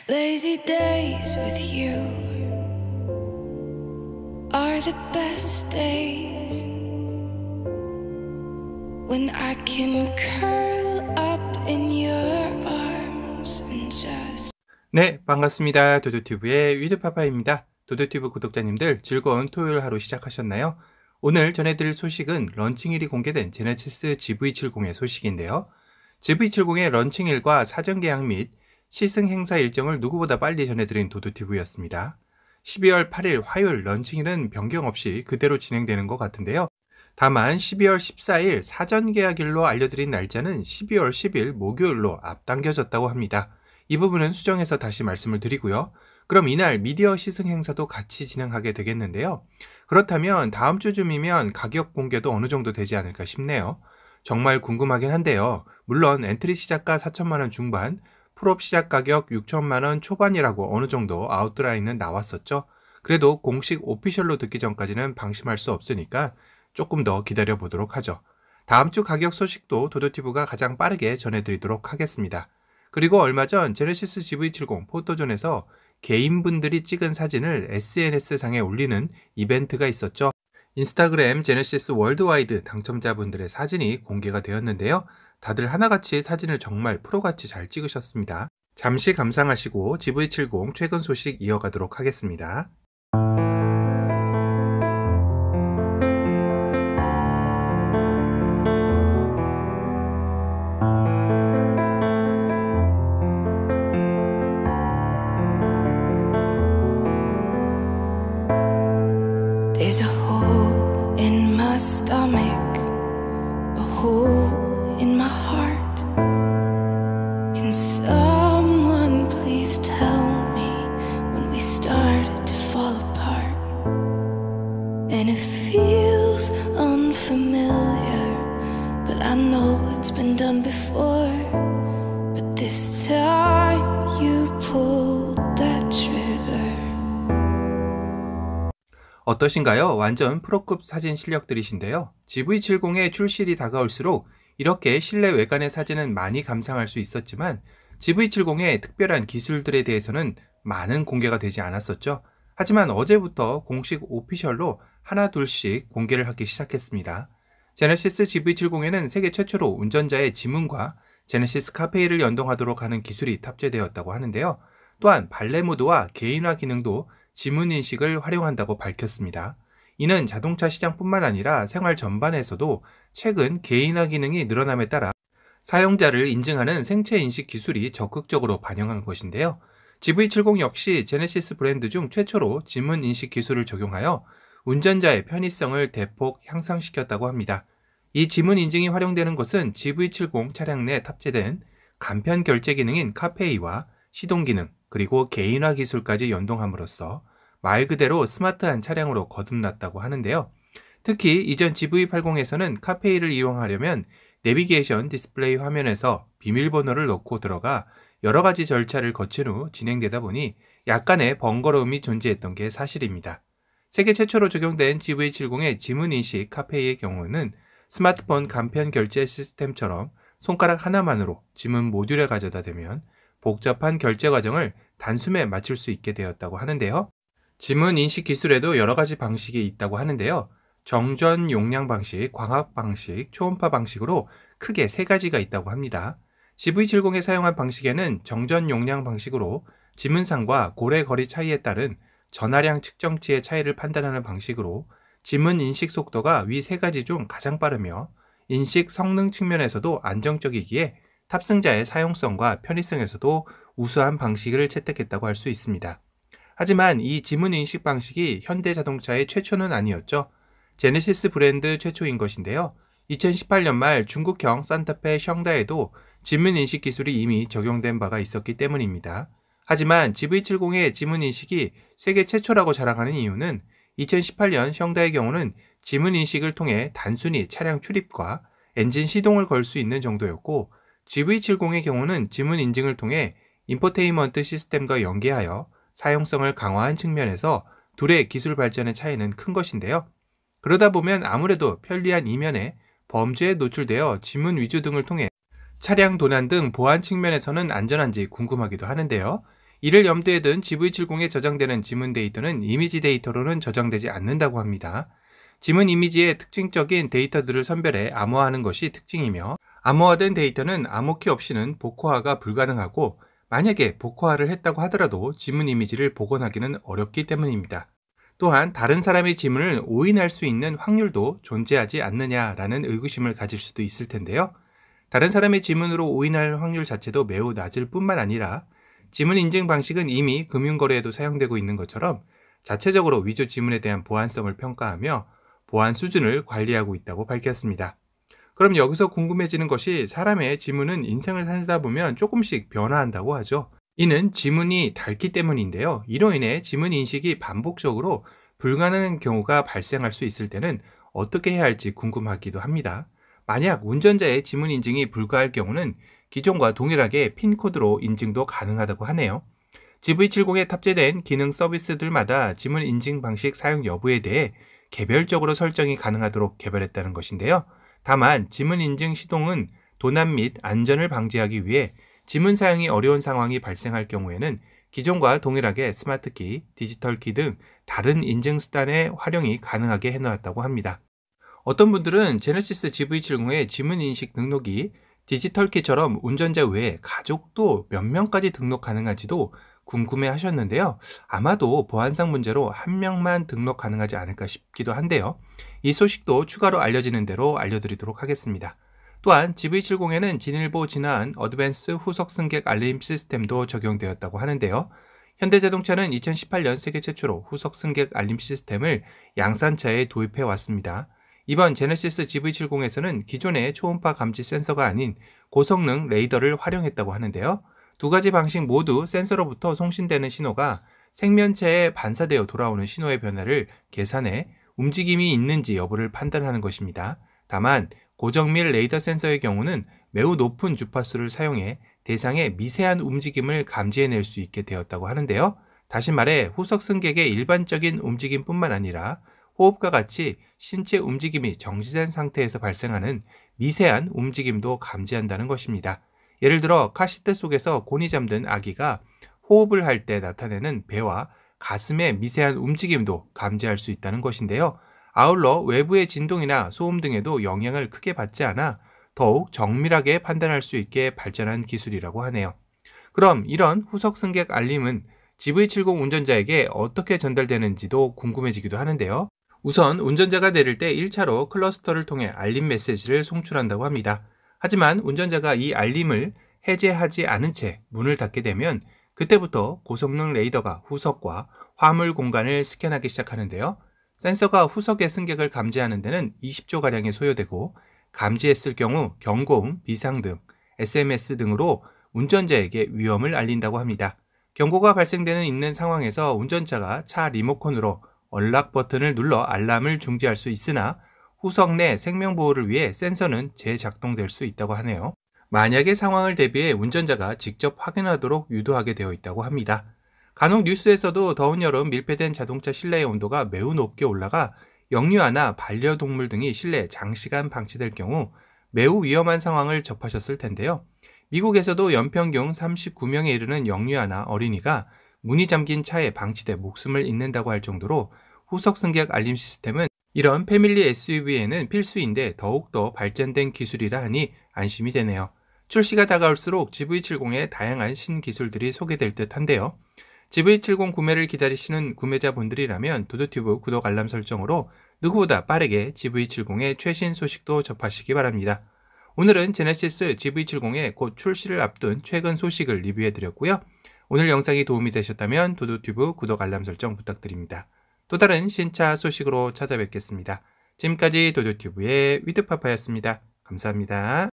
Lazy days with you are the best days when I can curl up in your arms and just. 네, 반갑습니다. 도도튜브의 위드파파입니다. 도도튜브 구독자님들 즐거운 토요일 하루 시작하셨나요? 오늘 전해드릴 소식은 런칭일이 공개된 제네시스 GV70의 소식인데요. GV70의 런칭일과 사전 계약 및 시승 행사 일정을 누구보다 빨리 전해드린 도도튜브였습니다. 12월 8일 화요일 런칭일은 변경 없이 그대로 진행되는 것 같은데요. 다만 12월 14일 사전 계약일로 알려드린 날짜는 12월 10일 목요일로 앞당겨졌다고 합니다. 이 부분은 수정해서 다시 말씀을 드리고요. 그럼 이날 미디어 시승 행사도 같이 진행하게 되겠는데요. 그렇다면 다음 주쯤이면 가격 공개도 어느 정도 되지 않을까 싶네요. 정말 궁금하긴 한데요. 물론 엔트리 시작가 4천만원 중반, 풀업 시작 가격 6천만원 초반이라고 어느 정도 아웃라인은 나왔었죠. 그래도 공식 오피셜로 듣기 전까지는 방심할 수 없으니까 조금 더 기다려 보도록 하죠. 다음 주 가격 소식도 도도튜브가 가장 빠르게 전해드리도록 하겠습니다. 그리고 얼마 전 제네시스 GV70 포토존에서 개인분들이 찍은 사진을 SNS상에 올리는 이벤트가 있었죠. 인스타그램 제네시스 월드와이드 당첨자분들의 사진이 공개가 되었는데요. 다들 하나같이 사진을 정말 프로같이 잘 찍으셨습니다. 잠시 감상하시고 GV70 최근 소식 이어가도록 하겠습니다. There's a hole in my stomach, a hole in my heart. Can someone please tell me when we started to fall apart? And it feels unfamiliar, but I know it's been done before. But this time you pulled that trigger. 어떠신가요? 완전 프로급 사진 실력들이신데요. GV70의 출시일이 다가올수록 이렇게 실내 외관의 사진은 많이 감상할 수 있었지만 GV70의 특별한 기술들에 대해서는 많은 공개가 되지 않았었죠. 하지만 어제부터 공식 오피셜로 하나 둘씩 공개를 하기 시작했습니다. 제네시스 GV70에는 세계 최초로 운전자의 지문과 제네시스 카페이를 연동하도록 하는 기술이 탑재되었다고 하는데요. 또한 발레 모드와 개인화 기능도 지문 인식을 활용한다고 밝혔습니다. 이는 자동차 시장뿐만 아니라 생활 전반에서도 최근 개인화 기능이 늘어남에 따라 사용자를 인증하는 생체 인식 기술이 적극적으로 반영한 것인데요. GV70 역시 제네시스 브랜드 중 최초로 지문 인식 기술을 적용하여 운전자의 편의성을 대폭 향상시켰다고 합니다. 이 지문 인증이 활용되는 것은 GV70 차량 내 탑재된 간편 결제 기능인 카페이와 시동 기능, 그리고 개인화 기술까지 연동함으로써 말 그대로 스마트한 차량으로 거듭났다고 하는데요. 특히 이전 GV80에서는 카페이를 이용하려면 내비게이션 디스플레이 화면에서 비밀번호를 넣고 들어가 여러 가지 절차를 거친 후 진행되다 보니 약간의 번거로움이 존재했던 게 사실입니다. 세계 최초로 적용된 GV70의 지문인식 카페이의 경우는 스마트폰 간편 결제 시스템처럼 손가락 하나만으로 지문 모듈에 가져다 대면 복잡한 결제 과정을 단숨에 마칠 수 있게 되었다고 하는데요. 지문 인식 기술에도 여러 가지 방식이 있다고 하는데요. 정전 용량 방식, 광학 방식, 초음파 방식으로 크게 세 가지가 있다고 합니다. GV70에 사용한 방식에는 정전 용량 방식으로 지문상과 고래 거리 차이에 따른 전하량 측정치의 차이를 판단하는 방식으로 지문 인식 속도가 위 세 가지 중 가장 빠르며 인식 성능 측면에서도 안정적이기에 탑승자의 사용성과 편의성에서도 우수한 방식을 채택했다고 할 수 있습니다. 하지만 이 지문 인식 방식이 현대자동차의 최초는 아니었죠. 제네시스 브랜드 최초인 것인데요. 2018년 말 중국형 산타페 샹다에도 지문 인식 기술이 이미 적용된 바가 있었기 때문입니다. 하지만 GV70의 지문 인식이 세계 최초라고 자랑하는 이유는 2018년 샹다의 경우는 지문 인식을 통해 단순히 차량 출입과 엔진 시동을 걸 수 있는 정도였고 GV70의 경우는 지문 인증을 통해 인포테인먼트 시스템과 연계하여 사용성을 강화한 측면에서 둘의 기술 발전의 차이는 큰 것인데요. 그러다 보면 아무래도 편리한 이면에 범죄에 노출되어 지문 위조 등을 통해 차량 도난 등 보안 측면에서는 안전한지 궁금하기도 하는데요. 이를 염두에 둔 GV70에 저장되는 지문 데이터는 이미지 데이터로는 저장되지 않는다고 합니다. 지문 이미지의 특징적인 데이터들을 선별해 암호화하는 것이 특징이며, 암호화된 데이터는 암호키 없이는 복호화가 불가능하고, 만약에 복호화를 했다고 하더라도 지문 이미지를 복원하기는 어렵기 때문입니다. 또한 다른 사람의 지문을 오인할 수 있는 확률도 존재하지 않느냐라는 의구심을 가질 수도 있을 텐데요. 다른 사람의 지문으로 오인할 확률 자체도 매우 낮을 뿐만 아니라 지문 인증 방식은 이미 금융거래에도 사용되고 있는 것처럼 자체적으로 위조 지문에 대한 보안성을 평가하며 보안 수준을 관리하고 있다고 밝혔습니다. 그럼 여기서 궁금해지는 것이, 사람의 지문은 인생을 살다 보면 조금씩 변화한다고 하죠. 이는 지문이 닳기 때문인데요. 이로 인해 지문 인식이 반복적으로 불가능한 경우가 발생할 수 있을 때는 어떻게 해야 할지 궁금하기도 합니다. 만약 운전자의 지문 인증이 불가할 경우는 기존과 동일하게 핀코드로 인증도 가능하다고 하네요. GV70에 탑재된 기능 서비스들마다 지문 인증 방식 사용 여부에 대해 개별적으로 설정이 가능하도록 개발했다는 것인데요. 다만 지문 인증 시동은 도난 및 안전을 방지하기 위해 지문 사용이 어려운 상황이 발생할 경우에는 기존과 동일하게 스마트키, 디지털키 등 다른 인증 수단의 활용이 가능하게 해놓았다고 합니다. 어떤 분들은 제네시스 GV70의 지문 인식 등록이 디지털키처럼 운전자 외에 가족도 몇 명까지 등록 가능한지도 궁금해 하셨는데요. 아마도 보안상 문제로 한 명만 등록 가능하지 않을까 싶기도 한데요. 이 소식도 추가로 알려지는 대로 알려드리도록 하겠습니다. 또한 GV70에는 진일보 진화한 어드밴스 후속 승객 알림 시스템도 적용되었다고 하는데요. 현대자동차는 2018년 세계 최초로 후속 승객 알림 시스템을 양산차에 도입해 왔습니다. 이번 제네시스 GV70에서는 기존의 초음파 감지 센서가 아닌 고성능 레이더를 활용했다고 하는데요. 두 가지 방식 모두 센서로부터 송신되는 신호가 생면체에 반사되어 돌아오는 신호의 변화를 계산해 움직임이 있는지 여부를 판단하는 것입니다. 다만 고정밀 레이더 센서의 경우는 매우 높은 주파수를 사용해 대상의 미세한 움직임을 감지해낼 수 있게 되었다고 하는데요. 다시 말해 후속 승객의 일반적인 움직임뿐만 아니라 호흡과 같이 신체 움직임이 정지된 상태에서 발생하는 미세한 움직임도 감지한다는 것입니다. 예를 들어 카시트 속에서 곤히 잠든 아기가 호흡을 할 때 나타내는 배와 가슴의 미세한 움직임도 감지할 수 있다는 것인데요. 아울러 외부의 진동이나 소음 등에도 영향을 크게 받지 않아 더욱 정밀하게 판단할 수 있게 발전한 기술이라고 하네요. 그럼 이런 후속 승객 알림은 GV70 운전자에게 어떻게 전달되는지도 궁금해지기도 하는데요. 우선 운전자가 내릴 때 1차로 클러스터를 통해 알림 메시지를 송출한다고 합니다. 하지만 운전자가 이 알림을 해제하지 않은 채 문을 닫게 되면 그때부터 고성능 레이더가 후석과 화물 공간을 스캔하기 시작하는데요. 센서가 후석의 승객을 감지하는 데는 20초가량이 소요되고, 감지했을 경우 경고음, 비상등, SMS 등으로 운전자에게 위험을 알린다고 합니다. 경고가 발생되는 있는 상황에서 운전자가 차 리모컨으로 언락 버튼을 눌러 알람을 중지할 수 있으나 후석 내 생명보호를 위해 센서는 재작동될 수 있다고 하네요. 만약의 상황을 대비해 운전자가 직접 확인하도록 유도하게 되어 있다고 합니다. 간혹 뉴스에서도 더운 여름 밀폐된 자동차 실내의 온도가 매우 높게 올라가 영유아나 반려동물 등이 실내에 장시간 방치될 경우 매우 위험한 상황을 접하셨을 텐데요. 미국에서도 연평균 39명에 이르는 영유아나 어린이가 문이 잠긴 차에 방치돼 목숨을 잃는다고 할 정도로 후석 승객 알림 시스템은 이런 패밀리 SUV에는 필수인데 더욱더 발전된 기술이라 하니 안심이 되네요. 출시가 다가올수록 GV70의 다양한 신기술들이 소개될 듯 한데요. GV70 구매를 기다리시는 구매자분들이라면 도도튜브 구독 알람 설정으로 누구보다 빠르게 GV70의 최신 소식도 접하시기 바랍니다. 오늘은 제네시스 GV70의 곧 출시를 앞둔 최근 소식을 리뷰해드렸고요. 오늘 영상이 도움이 되셨다면 도도튜브 구독 알람 설정 부탁드립니다. 또 다른 신차 소식으로 찾아뵙겠습니다. 지금까지 도도튜브의 위드파파였습니다. 감사합니다.